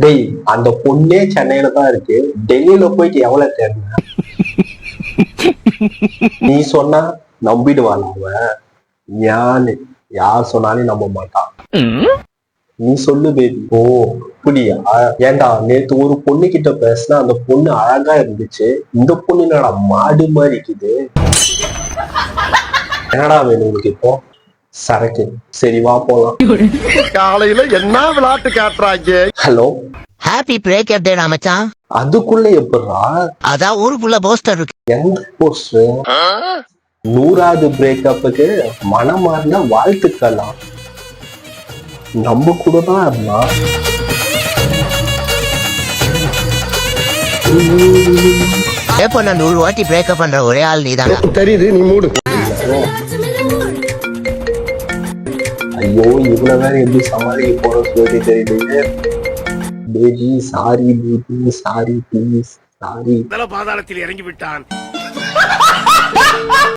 டேய் அந்த பொண்ணே சென்னையில தான் இருக்கு, டெல்லியில போயிட்டு எவ்வளவு தேடின? நீ சொன்னா நம்பிடுவாள் அவ? யான்னு யார் சொன்னாலும் நம்ப மாட்டான். நீ சொல்லு பேபி. ஓ அப்படியா? ஏண்டா நேத்து ஒரு பொண்ணு கிட்ட பேசினா அந்த பொண்ணு அழகா இருந்துச்சு, இந்த பொண்ணு என்னடா மாடு மாதிரி இருக்குது? என்னடா வேணும் உனக்கு இப்போ? சரக்கு. சரி வா போலாம். காலையில என்ன விளையாட்டு காட்டுறாங்க? ஹலோ, ஹாப்பி பிரேக்கப் டே மச்சான். அதுக்குள்ள எப்படா? அதான் ஊருக்குள்ள போஸ்டர் இருக்கு. எந்த போஸ்டர்? 100வது பிரேக்கப்புக்கு மனம் மாறின வாழ்த்துக்கலாம். நம்ம கூட தான் இருந்தா. எப்போ நான் 100 வாட்டி பிரேக்கப் பண்ற ஒரே ஆள் நீதான். தெரியுது, நீ மூடு. ஐயோ இவ்வளவு வேற எப்படி சமாளிக்க போறோம் சொல்லி தெரியலையே. Baby sorry, baby sorry, please sorry. பாதாளத்தில் இறங்கி விட்டான்.